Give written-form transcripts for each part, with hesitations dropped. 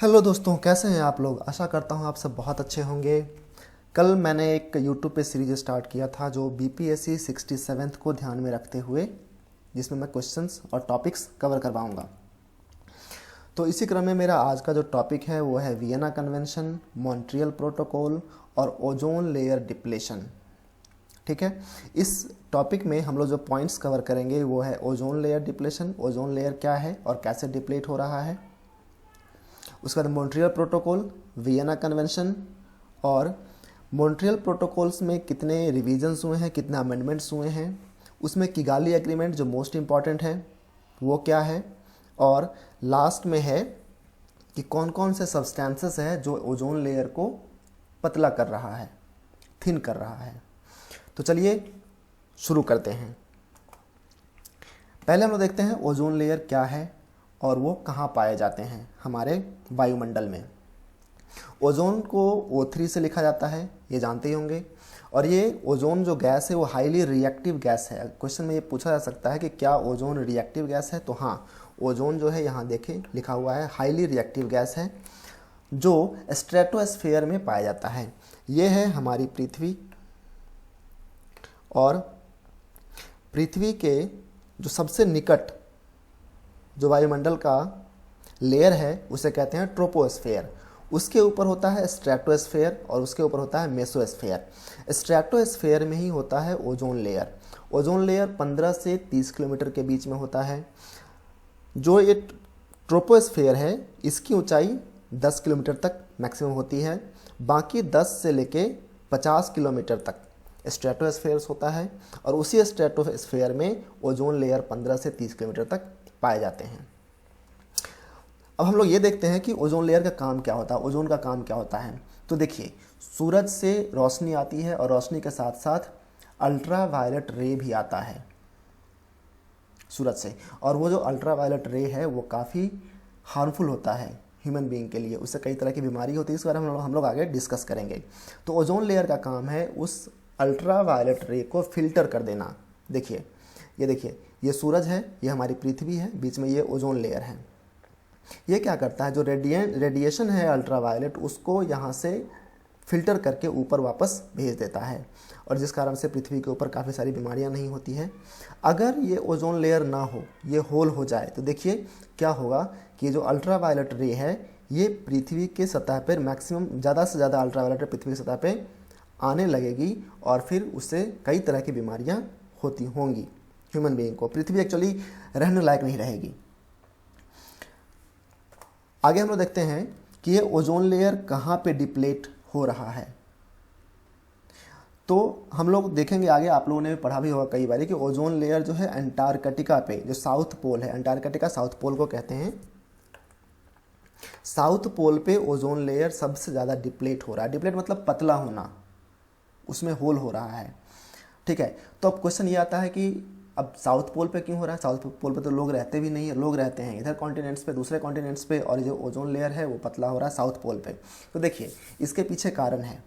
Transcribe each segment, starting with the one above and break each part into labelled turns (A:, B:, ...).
A: Hello दोस्तों, कैसे हैं आप लोग। आशा करता हूं आप सब बहुत अच्छे होंगे। कल मैंने एक यूट्यूब पे सीरीज स्टार्ट किया था जो बीपीएससी 67th को ध्यान में रखते हुए, जिसमें मैं क्वेश्चंस और टॉपिक्स कवर करवाऊंगा। तो इसी क्रम में मेरा आज का जो टॉपिक है वो है वियना कन्वेंशन, मॉन्ट्रियल प्रोटोकॉल और ओजोन लेयर डिप्लेशन। ठीक है, इस टॉपिक में हम लोग जो पॉइंट्स कवर करेंगे वो है ozone layer depletion, ozone layer क्या है और कैसे डिप्लेट हो रहा है। उसके बाद मॉन्ट्रियल प्रोटोकॉल, वियना कन्वेंशन और मॉन्ट्रियल प्रोटोकॉल्स में कितने रिवीजन्स हुए हैं, कितने अमेंडमेंट्स हुए हैं, उसमें किगाली एग्रीमेंट जो मोस्ट इम्पॉर्टेंट है वो क्या है, और लास्ट में है कि कौन कौन से सब्सटेंसेस है जो ओजोन लेयर को पतला कर रहा है, थिन कर रहा है। तो चलिए शुरू करते हैं। पहले हम लोग देखते हैं ओजोन लेयर क्या है और वो कहाँ पाए जाते हैं हमारे वायुमंडल में। ओजोन को O3 से लिखा जाता है, ये जानते ही होंगे। और ये ओजोन जो गैस है वो हाईली रिएक्टिव गैस है। क्वेश्चन में ये पूछा जा सकता है कि क्या ओजोन रिएक्टिव गैस है, तो हाँ, ओजोन जो है यहाँ देखें लिखा हुआ है हाईली रिएक्टिव गैस है जो स्ट्रेटोस्फेयर में पाया जाता है। ये है हमारी पृथ्वी, और पृथ्वी के जो सबसे निकट जो वायुमंडल का लेयर है उसे कहते हैं ट्रोपोस्फेयर। उसके ऊपर होता है स्ट्रेटोस्फेयर और उसके ऊपर होता है मेसोस्फेयर। स्ट्रेटोस्फेयर में ही होता है ओजोन लेयर। ओजोन लेयर 15 से 30 किलोमीटर के बीच में होता है। जो ये ट्रोपोस्फेयर है इसकी ऊंचाई 10 किलोमीटर तक मैक्सिमम होती है। बाकी 10 से लेके 50 किलोमीटर तक स्ट्रेटोस्फेयर होता है, और उसी स्ट्रेटोस्फेयर में ओजोन लेयर 15 से 30 किलोमीटर तक पाए जाते हैं। अब हम लोग ये देखते हैं कि ओजोन लेयर का काम क्या होता है, ओजोन का काम क्या होता है। तो देखिए, सूरज से रोशनी आती है और रोशनी के साथ साथ अल्ट्रा वायलेट रे भी आता है सूरज से, और वो जो अल्ट्रा वायलेट रे है वो काफ़ी हार्मफुल होता है ह्यूमन बीइंग के लिए। उससे कई तरह की बीमारी होती है, इस बारे में हम लोग आगे डिस्कस करेंगे। तो ओजोन लेयर का काम है उस अल्ट्रा वायलेट रे को फिल्टर कर देना। देखिए, ये देखिए, ये सूरज है, ये हमारी पृथ्वी है, बीच में ये ओजोन लेयर है। ये क्या करता है, जो रेडिएशन है अल्ट्रा वायलेट उसको यहाँ से फिल्टर करके ऊपर वापस भेज देता है, और जिस कारण से पृथ्वी के ऊपर काफ़ी सारी बीमारियाँ नहीं होती हैं। अगर ये ओजोन लेयर ना हो, ये होल हो जाए, तो देखिए क्या होगा कि जो अल्ट्रा वायलेट रे है ये पृथ्वी के सतह पर मैक्सिमम ज़्यादा से ज़्यादा अल्ट्रा वायलेट पृथ्वी की सतह पर आने लगेगी, और फिर उससे कई तरह की बीमारियाँ होती होंगी ह्यूमन बीइंग को। पृथ्वी एक्चुअली रहने लायक नहीं रहेगी। आगे हम लोग देखते हैं कि ये ओजोन लेयर कहाँ पे डिप्लेट हो रहा है। तो हम लोग देखेंगे आगे, आप लोगों ने भी पढ़ा भी होगा कई बार कि ओजोन लेयर जो है अंटार्कटिका पे, जो साउथ पोल है, अंटार्कटिका साउथ पोल को कहते हैं, साउथ पोल पे ओजोन लेयर सबसे ज़्यादा डिप्लेट हो रहा है। डिप्लेट मतलब पतला होना, उसमें होल हो रहा है। ठीक है, तो अब क्वेश्चन ये आता है कि अब साउथ पोल पे क्यों हो रहा है। साउथ पोल पे तो लोग रहते भी नहीं है, लोग रहते हैं इधर कॉन्टिनेंट्स पे, दूसरे कॉन्टिनेंट्स पे, और जो ओजोन लेयर है वो पतला हो रहा है साउथ पोल पे। तो देखिए, इसके पीछे कारण है।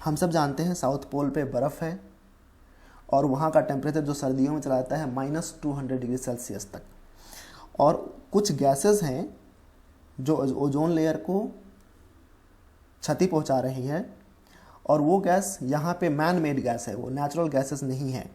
A: हम सब जानते हैं साउथ पोल पे बर्फ़ है, और वहाँ का टेम्परेचर जो सर्दियों में चला जाता है -200 डिग्री सेल्सियस तक, और कुछ गैसेज हैं जो ओजोन लेयर को क्षति पहुँचा रही है, और वो गैस यहाँ पे मैन मेड गैस है, वो नेचुरल गैसेस नहीं है।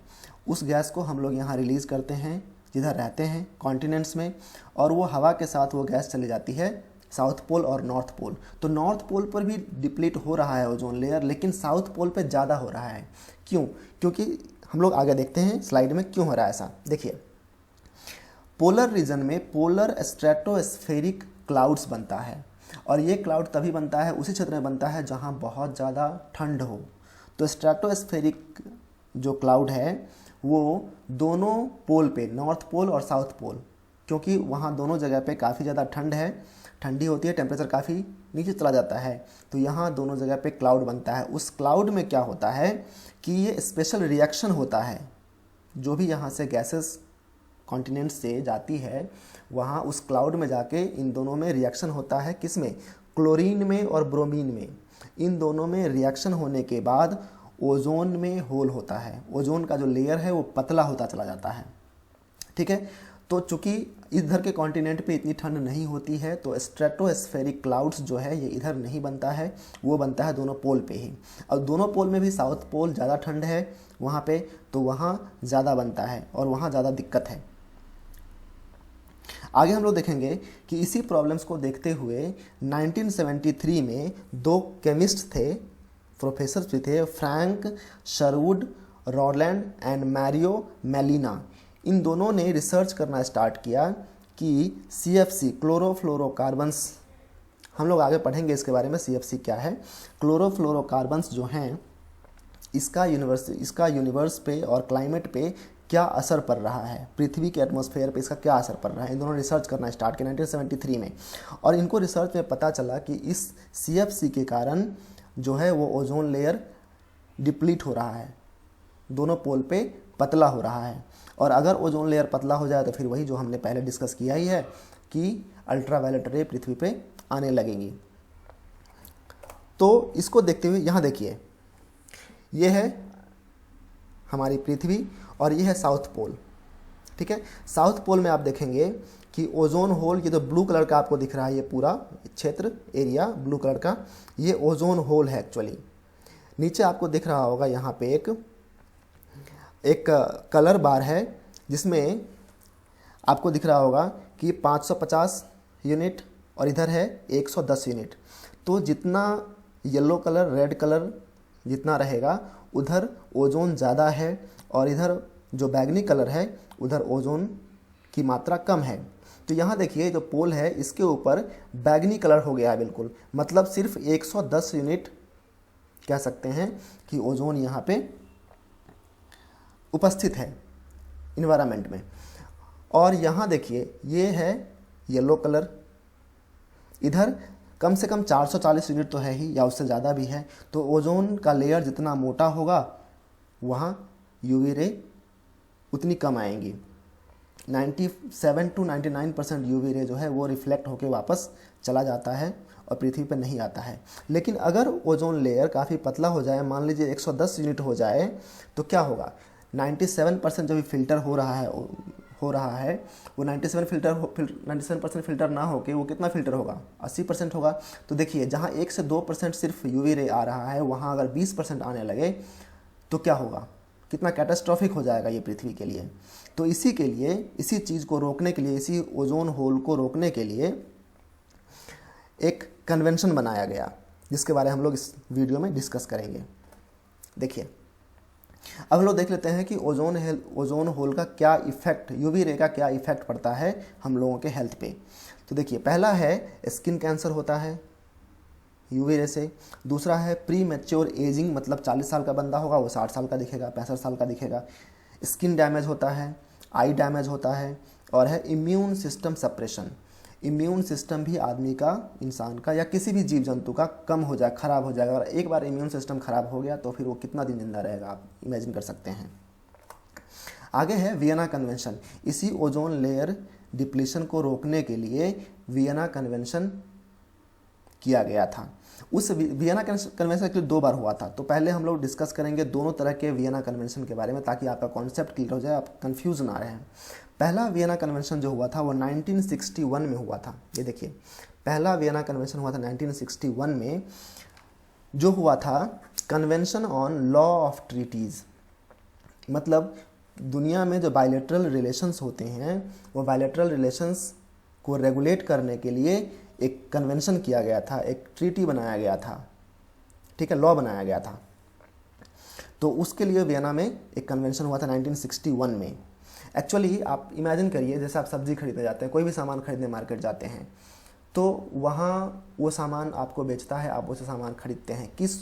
A: उस गैस को हम लोग यहाँ रिलीज़ करते हैं जिधर रहते हैं कॉन्टिनेंट्स में, और वो हवा के साथ वो गैस चली जाती है साउथ पोल और नॉर्थ पोल। तो नॉर्थ पोल पर भी डिप्लीट हो रहा है ओजोन लेयर, लेकिन साउथ पोल पे ज़्यादा हो रहा है। क्यों? क्योंकि हम लोग आगे देखते हैं स्लाइड में क्यों हो रहा है ऐसा। देखिए, पोलर रीजन में पोलर स्ट्रेटोस्फेरिक क्लाउड्स बनता है, और ये क्लाउड तभी बनता है, उसी क्षेत्र में बनता है जहाँ बहुत ज़्यादा ठंड हो। तो स्ट्रेटोस्फेरिक जो क्लाउड है वो दोनों पोल पे, नॉर्थ पोल और साउथ पोल, क्योंकि वहाँ दोनों जगह पे काफ़ी ज़्यादा ठंड है, ठंडी होती है, टेम्परेचर काफ़ी नीचे चला जाता है, तो यहाँ दोनों जगह पे क्लाउड बनता है। उस क्लाउड में क्या होता है कि ये स्पेशल रिएक्शन होता है, जो भी यहाँ से गैसेस कॉन्टिनेंट से जाती है वहाँ उस क्लाउड में जाके इन दोनों में रिएक्शन होता है। किस में? क्लोरीन में और ब्रोमीन में। इन दोनों में रिएक्शन होने के बाद ओजोन में होल होता है, ओजोन का जो लेयर है वो पतला होता चला जाता है। ठीक है, तो चूंकि इधर के कॉन्टिनेंट पे इतनी ठंड नहीं होती है, तो स्ट्रेटोस्फेरिक क्लाउड्स जो है ये इधर नहीं बनता है, वो बनता है दोनों पोल पे ही। और दोनों पोल में भी साउथ पोल ज़्यादा ठंड है वहाँ पे, तो वहाँ ज़्यादा बनता है और वहाँ ज़्यादा दिक्कत है। आगे हम लोग देखेंगे कि इसी प्रॉब्लम्स को देखते हुए 1973 में दो केमिस्ट थे, प्रोफेसर भी थे, Frank Sherwood Rowland and Mario Molina. इन दोनों ने रिसर्च करना स्टार्ट किया कि CFC क्लोरोफ्लोरोकार्बन्स, हम लोग आगे पढ़ेंगे इसके बारे में CFC क्या है। क्लोरोफ्लोरोकार्बन्स जो हैं इसका यूनिवर्स पे और क्लाइमेट पे क्या असर पड़ रहा है, पृथ्वी के एटमॉस्फेयर पे इसका क्या असर पड़ रहा है, इन दोनों रिसर्च करना स्टार्ट किया 1973 में। और इनको रिसर्च में पता चला कि इस CFC के कारण जो है वो ओजोन लेयर डिप्लीट हो रहा है, दोनों पोल पे पतला हो रहा है। और अगर ओजोन लेयर पतला हो जाए तो फिर वही जो हमने पहले डिस्कस किया ही है कि अल्ट्रावायलेट रे पृथ्वी पे आने लगेंगी। तो इसको देखते हुए यहाँ देखिए, ये है हमारी पृथ्वी और ये है साउथ पोल, ठीक है। साउथ पोल में आप देखेंगे कि ओजोन होल, ये तो ब्लू कलर का आपको दिख रहा है, ये पूरा क्षेत्र एरिया ब्लू कलर का, ये ओजोन होल है एक्चुअली। नीचे आपको दिख रहा होगा यहाँ पे एक कलर बार है जिसमें आपको दिख रहा होगा कि 550 यूनिट और इधर है 110 यूनिट। तो जितना येलो कलर, रेड कलर जितना रहेगा उधर ओजोन ज़्यादा है, और इधर जो बैगनी कलर है उधर ओजोन की मात्रा कम है। तो यहाँ देखिए जो पोल है इसके ऊपर बैगनी कलर हो गया है बिल्कुल, मतलब सिर्फ 110 यूनिट कह सकते हैं कि ओजोन यहाँ पे उपस्थित है इन्वायरमेंट में। और यहाँ देखिए ये है येलो कलर, इधर कम से कम 440 यूनिट तो है ही या उससे ज़्यादा भी है। तो ओजोन का लेयर जितना मोटा होगा वहाँ यूवी रे उतनी कम आएंगी। 97 to 99% यूवी रे जो है वो रिफ्लेक्ट होकर वापस चला जाता है और पृथ्वी पर नहीं आता है। लेकिन अगर ओजोन लेयर काफ़ी पतला हो जाए, मान लीजिए 110 यूनिट हो जाए, तो क्या होगा, 97% जो भी फिल्टर हो रहा है वो 97% फिल्टर ना होके वो कितना फिल्टर होगा, 80% होगा। तो देखिए जहाँ 1 से 2% सिर्फ यूवी रे आ रहा है, वहाँ अगर 20% आने लगे तो क्या होगा, कितना कैटास्ट्रॉफिक हो जाएगा ये पृथ्वी के लिए। तो इसी के लिए, इसी चीज़ को रोकने के लिए, इसी ओजोन होल को रोकने के लिए एक कन्वेंशन बनाया गया, जिसके बारे में हम लोग इस वीडियो में डिस्कस करेंगे। देखिए अब हम लोग देख लेते हैं कि ओजोन होल का क्या इफेक्ट, यूवी रे का क्या इफेक्ट पड़ता है हम लोगों के हेल्थ पे। तो देखिए पहला है स्किन कैंसर होता है यूवी रे से। दूसरा है प्री मैच्योर एजिंग, मतलब 40 साल का बंदा होगा वो 60 साल का दिखेगा, 65 साल का दिखेगा। स्किन डैमेज होता है, आई डैमेज होता है। और है immune system suppression, immune system भी आदमी का, इंसान का या किसी भी जीव जंतु का कम हो जाए, खराब हो जाएगा। और एक बार इम्यून सिस्टम खराब हो गया तो फिर वो कितना दिन जिंदा रहेगा आप इमेजिन कर सकते हैं। आगे है वियना कन्वेंशन। इसी ओजोन लेयर डिप्लीशन को रोकने के लिए वियना कन्वेंशन किया गया था। उस वियना कन्वेंशन एक्चुअली 2 बार हुआ था। तो पहले हम लोग डिस्कस करेंगे दोनों तरह के वियना कन्वेंशन के बारे में, ताकि आपका कॉन्सेप्ट क्लियर हो जाए, आप कंफ्यूज ना रहे। पहला वियना कन्वेंशन जो हुआ था वो 1961 में हुआ था। ये देखिए पहला वियना कन्वेंशन हुआ था 1961 में, जो हुआ था convention on law of treaties. मतलब दुनिया में जो बायलैटरल रिलेशंस होते हैं, वो बायलैटरल रिलेशंस को रेगुलेट करने के लिए एक कन्वेंशन किया गया था, एक ट्रीटी बनाया गया था, ठीक है, लॉ बनाया गया था। तो उसके लिए वियना में एक कन्वेंशन हुआ था 1961 में। एक्चुअली आप इमेजिन करिए, जैसे आप सब्जी खरीदने जाते हैं, कोई भी सामान खरीदने मार्केट जाते हैं, तो वहाँ वो सामान आपको बेचता है, आप उसे सामान खरीदते हैं। किस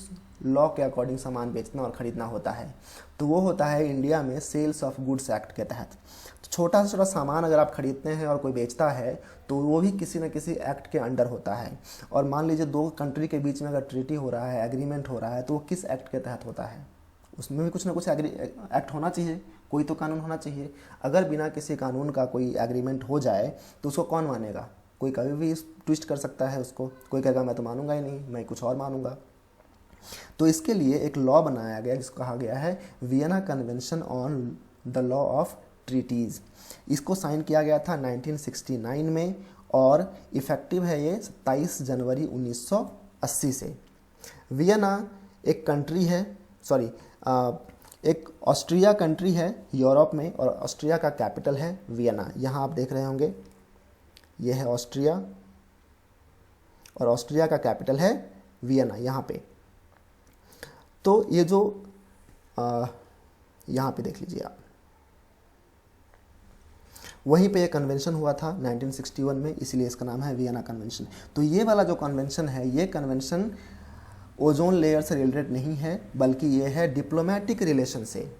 A: लॉ के अकॉर्डिंग सामान बेचना और ख़रीदना होता है, तो वो होता है इंडिया में सेल्स ऑफ गुड्स एक्ट के तहत। तो छोटा से छोटा सामान अगर आप खरीदते हैं और कोई बेचता है तो वो भी किसी न किसी एक्ट के अंडर होता है। और मान लीजिए 2 कंट्री के बीच में अगर ट्रीटी हो रहा है, एग्रीमेंट हो रहा है, तो वो किस एक्ट के तहत होता है, उसमें भी कुछ ना कुछ एक्ट होना चाहिए, कोई तो कानून होना चाहिए। अगर बिना किसी कानून का कोई एग्रीमेंट हो जाए तो उसको कौन मानेगा, कोई कभी भी ट्विस्ट कर सकता है उसको, कोई कहेगा मैं तो मानूंगा ही नहीं, मैं कुछ और मानूंगा। तो इसके लिए एक लॉ बनाया गया जिसको कहा गया है Vienna convention on the law of treaties. इसको साइन किया गया था 1969 में और इफ़ेक्टिव है ये 27 जनवरी 1980 से। वियना एक कंट्री है, एक ऑस्ट्रिया कंट्री है यूरोप में, और ऑस्ट्रिया का कैपिटल है वियना। यहाँ आप देख रहे होंगे ये है ऑस्ट्रिया और ऑस्ट्रिया का कैपिटल है वियना यहाँ पे। तो ये जो यहाँ पे देख लीजिए आप, वहीं पे ये कन्वेंशन हुआ था 1961 में, इसीलिए इसका नाम है वियना कन्वेंशन। तो ये वाला जो कन्वेंशन है, ये कन्वेंशन ओजोन लेयर से रिलेटेड नहीं है, बल्कि ये है डिप्लोमेटिक रिलेशन से।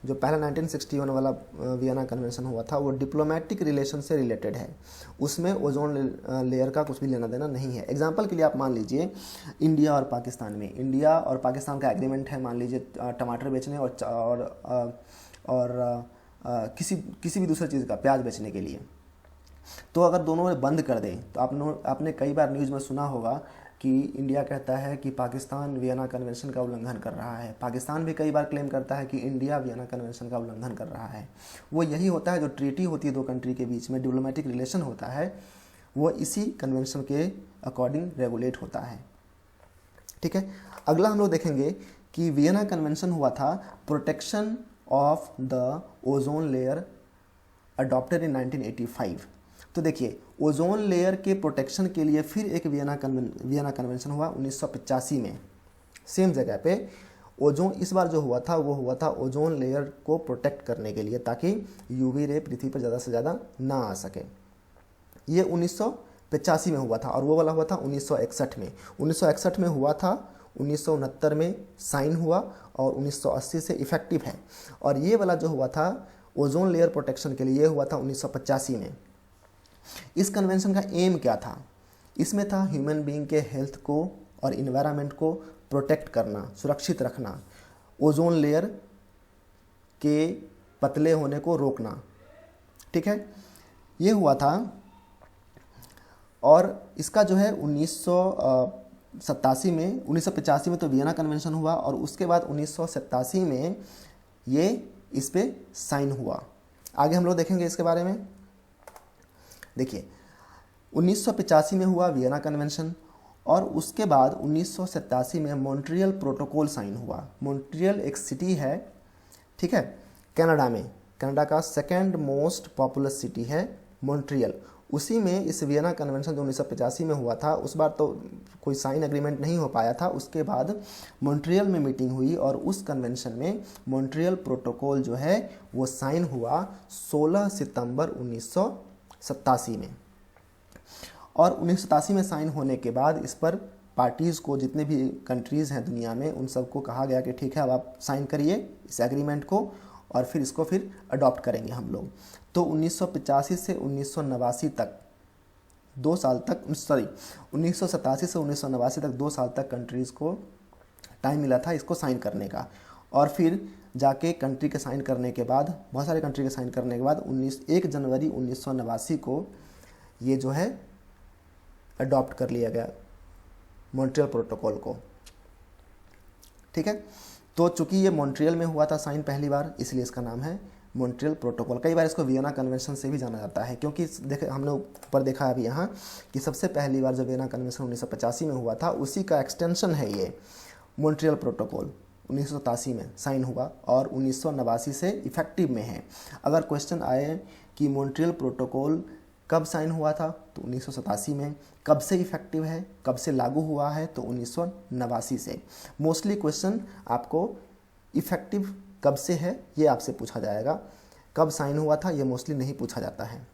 A: जो पहला 1961 वाला वियना कन्वेंशन हुआ था वो डिप्लोमेटिक रिलेशन से रिलेटेड है, उसमें ओजोन लेयर का कुछ भी लेना देना नहीं है। एग्जांपल के लिए आप मान लीजिए इंडिया और पाकिस्तान में, इंडिया और पाकिस्तान का एग्रीमेंट है, मान लीजिए टमाटर बेचने और किसी भी दूसरे चीज़ का, प्याज बेचने के लिए। तो अगर दोनों ने बंद कर दें, तो आपने कई बार न्यूज़ में सुना होगा कि इंडिया कहता है कि पाकिस्तान वियना कन्वेंशन का उल्लंघन कर रहा है, पाकिस्तान भी कई बार क्लेम करता है कि इंडिया वियना कन्वेंशन का उल्लंघन कर रहा है। वो यही होता है, जो ट्रीटी होती है दो कंट्री के बीच में, डिप्लोमेटिक रिलेशन होता है, वो इसी कन्वेंशन के अकॉर्डिंग रेगुलेट होता है। ठीक है, अगला हम लोग देखेंगे कि वियना कन्वेंशन हुआ था protection of the ozone layer adopted in 1985। तो देखिए, ओजोन लेयर के प्रोटेक्शन के लिए फिर एक वियना कन्वेंशन हुआ 1985 में, सेम जगह पे। ओजोन इस बार जो हुआ था वो हुआ था ओजोन लेयर को प्रोटेक्ट करने के लिए, ताकि यूवी रे पृथ्वी पर ज़्यादा से ज़्यादा ना आ सके। ये 1985 में हुआ था, और वो वाला हुआ था 1961 में। 1961 में हुआ था, 1969 में साइन हुआ और 1980 से इफेक्टिव है। और ये वाला जो हुआ था ओजोन लेयर प्रोटेक्शन के लिए, ये हुआ था 1985 में। इस कन्वेंशन का एम क्या था? इसमें था ह्यूमन बीइंग के हेल्थ को और इन्वायरमेंट को प्रोटेक्ट करना, सुरक्षित रखना, ओजोन लेयर के पतले होने को रोकना। ठीक है, ये हुआ था। और इसका जो है 1985 में तो वियना कन्वेंशन हुआ, और उसके बाद 1987 में ये इस पे साइन हुआ। आगे हम लोग देखेंगे इसके बारे में। देखिए, 1985 में हुआ वियना कन्वेंशन, और उसके बाद 1987 में मॉन्ट्रियल प्रोटोकॉल साइन हुआ। मॉन्ट्रियल एक सिटी है, ठीक है, कनाडा में, कनाडा का सेकेंड मोस्ट पॉपुलस सिटी है मॉन्ट्रियल। उसी में इस वियना कन्वेंशन जो 1985 में हुआ था, उस बार तो कोई साइन एग्रीमेंट नहीं हो पाया था। उसके बाद मॉन्ट्रियल में मीटिंग हुई, और उस कन्वेंशन में मॉन्ट्रियल प्रोटोकॉल जो है वो साइन हुआ 16 सितंबर 1987 में। और 1987 में साइन होने के बाद इस पर पार्टीज़ को, जितने भी कंट्रीज़ हैं दुनिया में, उन सबको कहा गया कि ठीक है, अब आप साइन करिए इस एग्रीमेंट को, और फिर इसको फिर अडॉप्ट करेंगे हम लोग। तो 1985 से 1989 तक 2 साल तक, 1987 से 1989 तक 2 साल तक कंट्रीज़ को टाइम मिला था इसको साइन करने का। और फिर जाके कंट्री के साइन करने के बाद, बहुत सारे कंट्री के साइन करने के बाद 1 जनवरी 1989 को ये जो है अडॉप्ट कर लिया गया मॉन्ट्रियल प्रोटोकॉल को। ठीक है, तो चूंकि ये मॉन्ट्रियल में हुआ था साइन पहली बार, इसलिए इसका नाम है मॉन्ट्रियल प्रोटोकॉल। कई बार इसको वियना कन्वेंशन से भी जाना जाता है, क्योंकि देखे हमने ऊपर देखा अभी यहाँ कि सबसे पहली बार जब वियना कन्वेंशन 1985 में हुआ था, उसी का एक्सटेंशन है ये मॉन्ट्रियल प्रोटोकॉल। 1987 में साइन हुआ और 1989 से इफेक्टिव में है। अगर क्वेश्चन आए कि मॉन्ट्रियल प्रोटोकॉल कब साइन हुआ था, तो 1987 में। कब से इफेक्टिव है, कब से लागू हुआ है, तो 1989 से। मोस्टली क्वेश्चन आपको इफेक्टिव कब से है ये आपसे पूछा जाएगा, कब साइन हुआ था ये मोस्टली नहीं पूछा जाता है।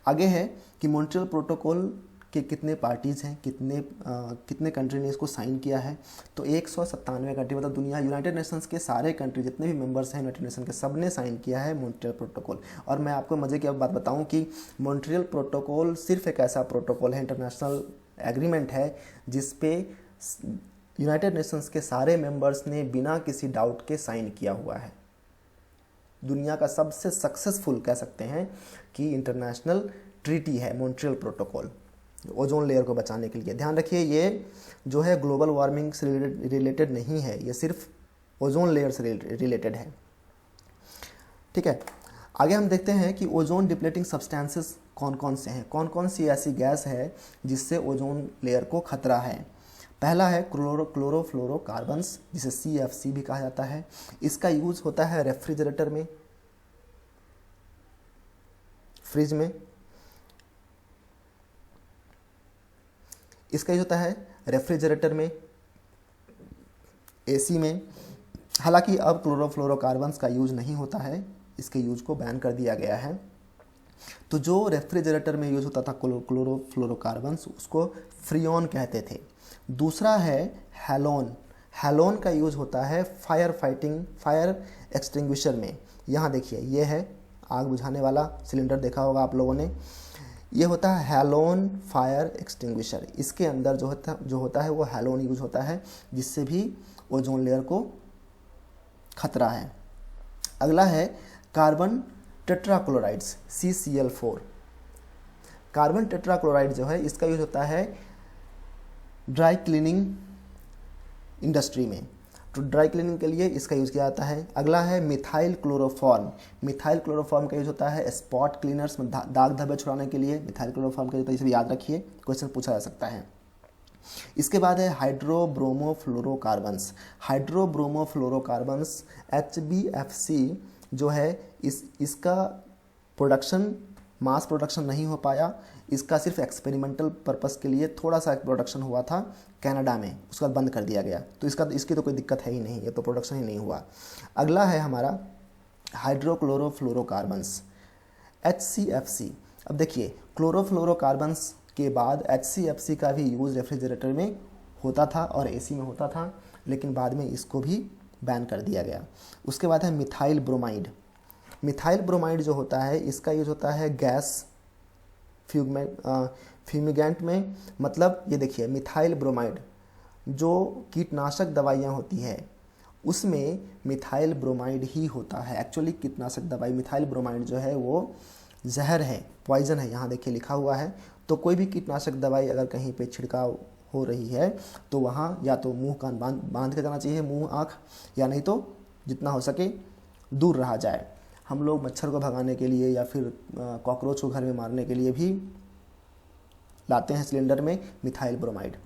A: आगे है कि मॉन्ट्रियल प्रोटोकॉल के कितने पार्टीज़ हैं, कितने कंट्री ने इसको साइन किया है। तो 197 कंट्री, मतलब दुनिया, यूनाइटेड नेशंस के सारे कंट्री जितने भी मेंबर्स हैं यूनाइटेड नेशन के, सब ने साइन किया है मॉन्ट्रियल प्रोटोकॉल। और मैं आपको मज़े की बात बताऊं कि मॉन्ट्रियल प्रोटोकॉल सिर्फ एक ऐसा प्रोटोकॉल है, इंटरनेशनल एग्रीमेंट है, जिस पे यूनाइटेड नेशंस के सारे मेंबर्स ने बिना किसी डाउट के साइन किया हुआ है। दुनिया का सबसे सक्सेसफुल कह सकते हैं कि इंटरनेशनल ट्रीटी है मॉन्ट्रियल प्रोटोकॉल, ओजोन लेयर को बचाने के लिए। ध्यान रखिए, ये जो है ग्लोबल वार्मिंग से रिलेटेड नहीं है, ये सिर्फ ओजोन लेयर से रिलेटेड है। ठीक है, आगे हम देखते हैं कि ओजोन डिप्लेटिंग सब्सटेंसेस कौन कौन से हैं, कौन कौन सी ऐसी गैस है जिससे ओजोन लेयर को खतरा है। पहला है क्लोरोफ्लोरोकार्बन्स, जिसे CFC भी कहा जाता है। इसका यूज़ होता है रेफ्रिजरेटर में, फ्रिज में। इसका यूज होता है रेफ्रिजरेटर में, AC में। हालांकि अब क्लोरोफ्लोरोकार्बन्स का यूज नहीं होता है, इसके यूज को बैन कर दिया गया है। तो जो रेफ्रिजरेटर में यूज होता था क्लोरोफ्लोरोकार्बन्स, उसको फ्रियोन कहते थे। दूसरा है हैलोन। हैलोन का यूज होता है फायर एक्सटिंग्विशर में। यहाँ देखिए, ये है आग बुझाने वाला सिलेंडर, देखा होगा आप लोगों ने। ये होता है हैलोन फायर एक्सटिंग्विशर। इसके अंदर जो होता है वो हैलोन यूज होता है, जिससे भी ओजोन लेयर को खतरा है। अगला है कार्बन टेट्राक्लोराइड्स, CCl4। कार्बन टेट्राक्लोराइड जो है, इसका यूज होता है ड्राई क्लीनिंग इंडस्ट्री में, तो ड्राई क्लीनिंग के लिए इसका यूज़ किया जाता है। अगला है मिथाइल क्लोरोफॉर्म। मिथाइल क्लोरोफॉर्म का यूज होता है स्पॉट क्लीनर्स में, दाग धब्बे छुड़ाने के लिए मिथाइल क्लोरोफॉर्म का यूज होता है। इसे भी याद रखिए, क्वेश्चन पूछा जा सकता है। इसके बाद है हाइड्रोब्रोमोफ्लोरोकार्बन्स। हाइड्रोब्रोमोफ्लोरोकार्बन्स HBFC जो है, इसका प्रोडक्शन, मास प्रोडक्शन नहीं हो पाया। इसका सिर्फ एक्सपेरिमेंटल पर्पस के लिए थोड़ा सा प्रोडक्शन हुआ था कनाडा में, उसका बंद कर दिया गया। तो इसकी तो कोई दिक्कत है ही नहीं, ये तो प्रोडक्शन ही नहीं हुआ। अगला है हमारा हाइड्रोक्लोरोफ्लोरोकार्बन्स, HCFC। अब देखिए, क्लोरोफ्लोरोकार्बन्स के बाद HCFC का भी यूज़ रेफ्रिजरेटर में होता था और AC में होता था, लेकिन बाद में इसको भी बैन कर दिया गया। उसके बाद है मिथाइल ब्रोमाइड। मिथाइल ब्रोमाइड जो होता है, इसका यूज होता है गैस फ्यूमिगेंट में। मतलब ये देखिए, मिथाइल ब्रोमाइड जो कीटनाशक दवाइयाँ होती है, उसमें मिथाइल ब्रोमाइड ही होता है। एक्चुअली कीटनाशक दवाई मिथाइल ब्रोमाइड जो है वो जहर है, पॉइजन है, यहाँ देखिए लिखा हुआ है। तो कोई भी कीटनाशक दवाई अगर कहीं पे छिड़काव हो रही है तो वहाँ या तो मुंह कान बांध के जाना चाहिए, मुंह आँख, या नहीं तो जितना हो सके दूर रहा जाए। हम लोग मच्छर को भगाने के लिए या फिर कॉकरोच को घर में मारने के लिए भी लाते हैं सिलेंडर में मिथाइल ब्रोमाइड।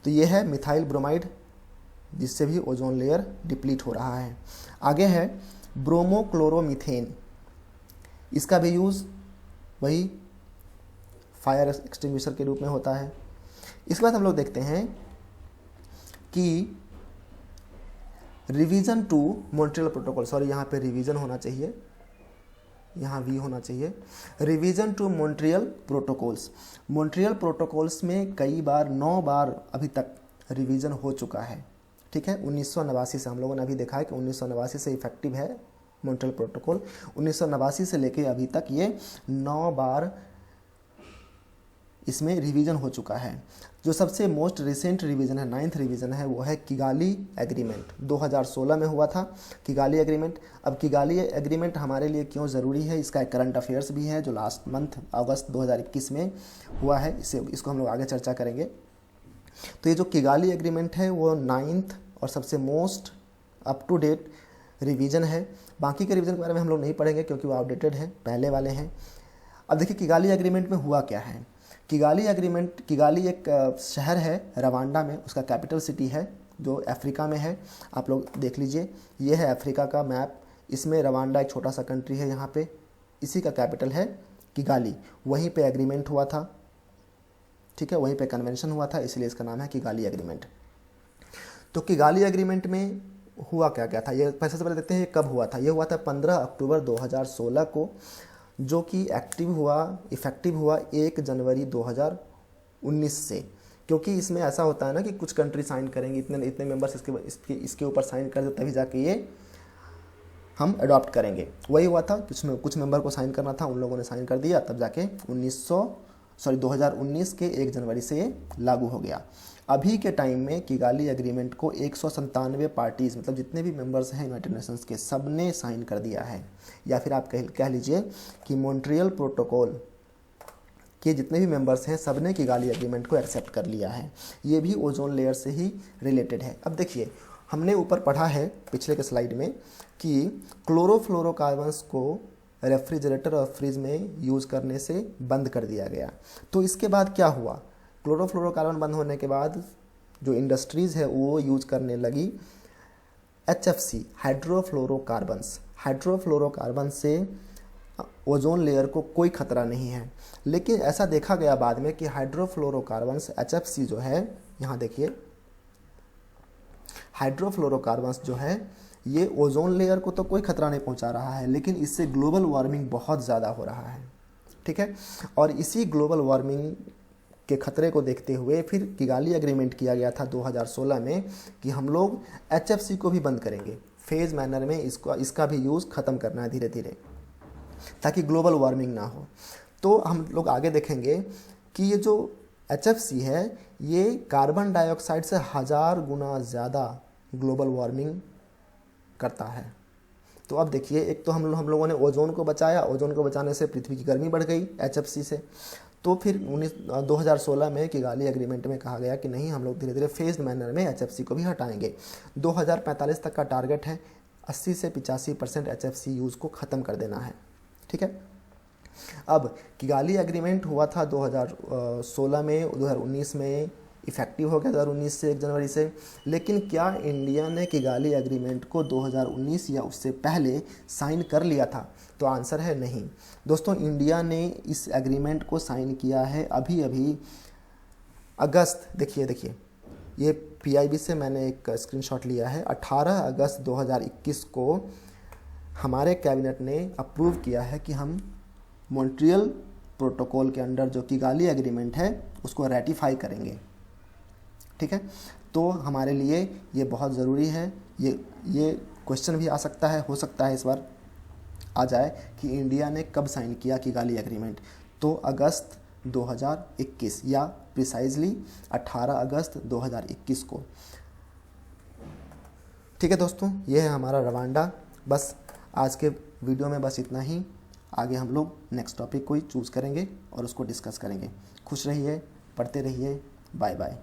A: तो ये है मिथाइल ब्रोमाइड, जिससे भी ओजोन लेयर डिप्लीट हो रहा है। आगे है ब्रोमोक्लोरोमीथेन। इसका भी यूज़ वही फायर एक्सटिंग्विशर के रूप में होता है। इसके बाद हम लोग देखते हैं कि revision to Montreal protocol, sorry यहाँ पे रिवीजन होना चाहिए, यहाँ V होना चाहिए। Revision to Montreal protocols. Montreal protocols में कई बार 9 बार अभी तक रिवीजन हो चुका है। ठीक है, 1989 से हम लोगों ने अभी देखा है कि 1989 से इफेक्टिव है मॉन्ट्रियल प्रोटोकॉल। 1989 से लेके अभी तक ये 9 बार इसमें रिवीजन हो चुका है। जो सबसे मोस्ट रिसेंट रिवीजन है, 9th रिवीजन है, वो है किगाली एग्रीमेंट। 2016 में हुआ था किगाली एग्रीमेंट। अब किगाली एग्रीमेंट हमारे लिए क्यों ज़रूरी है, इसका एक करंट अफेयर्स भी है जो लास्ट मंथ अगस्त 2021 में हुआ है, इसको हम लोग आगे चर्चा करेंगे। तो ये जो किगाली एग्रीमेंट है वो 9th और सबसे most up to date revision है। बाकी के रिवीजन के बारे में हम लोग नहीं पढ़ेंगे क्योंकि वो आउटडेटेड है, पहले वाले हैं। अब देखिए किगाली एग्रीमेंट में हुआ क्या है। किगाली एक शहर है रवांडा में, उसका कैपिटल सिटी है जो अफ्रीका में है। आप लोग देख लीजिए, ये है अफ्रीका का मैप। इसमें रवांडा एक छोटा सा कंट्री है, यहाँ पे इसी का कैपिटल है किगाली। वहीं पे एग्रीमेंट हुआ था, ठीक है, वहीं पे कन्वेंशन हुआ था, इसलिए इसका नाम है किगाली एग्रीमेंट। तो किगाली एग्रीमेंट में हुआ क्या क्या था, ये सबसे पहले देखते हैं ये कब हुआ था। ये हुआ था 15 अक्टूबर 2016 को, जो कि इफेक्टिव हुआ 1 जनवरी 2019 से। क्योंकि इसमें ऐसा होता है ना कि कुछ कंट्री साइन करेंगे, इतने मेंबर्स इसके ऊपर साइन कर दे, तभी जाके ये हम अडॉप्ट करेंगे। वही हुआ था, कुछ मेंबर को साइन करना था, उन लोगों ने साइन कर दिया, तब जाके 2019 के 1 जनवरी से ये लागू हो गया। अभी के टाइम में किगाली एग्रीमेंट को 197 पार्टीज़, मतलब जितने भी मेंबर्स हैं यूनाइटेड नेशंस के, सब ने साइन कर दिया है। या फिर आप कह लीजिए कि मॉन्ट्रियल प्रोटोकॉल के जितने भी मेंबर्स हैं, सब ने किगाली एग्रीमेंट को एक्सेप्ट कर लिया है। ये भी ओजोन लेयर से ही रिलेटेड है। अब देखिए, हमने ऊपर पढ़ा है पिछले के स्लाइड में कि क्लोरोफ्लोरोकार्बन्स को रेफ्रिजरेटर और फ्रिज में यूज़ करने से बंद कर दिया गया। तो इसके बाद क्या हुआ, क्लोरोफ्लोरोकार्बन बंद होने के बाद जो इंडस्ट्रीज़ है वो यूज़ करने लगी HFC, हाइड्रोफ्लोरोकार्बन्स। हाइड्रोफ्लोरोकार्बन से ओजोन लेयर को कोई खतरा नहीं है, लेकिन ऐसा देखा गया बाद में कि हाइड्रोफ्लोरोकार्बन्स HFC जो है, यहाँ देखिए हाइड्रोफ्लोरोकार्बन्स जो है ये ओजोन लेयर को तो कोई खतरा नहीं पहुंचा रहा है, लेकिन इससे ग्लोबल वार्मिंग बहुत ज़्यादा हो रहा है। ठीक है, और इसी ग्लोबल वार्मिंग के खतरे को देखते हुए फिर किगाली एग्रीमेंट किया गया था 2016 में कि हम लोग HFC को भी बंद करेंगे, फेज मैनर में इसका भी यूज़ ख़त्म करना है धीरे धीरे, ताकि ग्लोबल वार्मिंग ना हो। तो हम लोग आगे देखेंगे कि ये जो HFC है ये कार्बन डाइऑक्साइड से 1000 गुना ज़्यादा ग्लोबल वार्मिंग करता है। तो अब देखिए, एक तो हम लोगों ने ओजोन को बचाया, ओजोन को बचाने से पृथ्वी की गर्मी बढ़ गई HFC से। तो फिर 2016 में किगाली एग्रीमेंट में कहा गया कि नहीं, हम लोग धीरे धीरे फेज्ड मैनर में HFC को भी हटाएंगे। 2045 तक का टारगेट है, 80 से 85% HFC यूज़ को ख़त्म कर देना है। ठीक है, अब किगाली एग्रीमेंट हुआ था 2016 में, 2019 में इफ़ेक्टिव हो गया 2019 से 1 जनवरी से। लेकिन क्या इंडिया ने किगाली एग्रीमेंट को 2019 या उससे पहले साइन कर लिया था? तो आंसर है नहीं। दोस्तों, इंडिया ने इस एग्रीमेंट को साइन किया है अभी अभी अगस्त, देखिए ये PIB से मैंने एक स्क्रीनशॉट लिया है, 18 अगस्त 2021 को हमारे कैबिनेट ने अप्रूव किया है कि हम मॉन्ट्रियल प्रोटोकॉल के अंडर जो किगाली एग्रीमेंट है उसको रेटिफाई करेंगे। ठीक है, तो हमारे लिए ये बहुत ज़रूरी है। ये क्वेश्चन भी आ सकता है, हो सकता है इस बार आ जाए कि इंडिया ने कब साइन किया किगाली एग्रीमेंट। तो अगस्त 2021 या प्रिसाइजली 18 अगस्त 2021 को। ठीक है दोस्तों, ये है हमारा रवांडा। बस आज के वीडियो में बस इतना ही। आगे हम लोग नेक्स्ट टॉपिक को ही चूज़ करेंगे और उसको डिस्कस करेंगे। खुश रहिए, पढ़ते रहिए। Bye bye.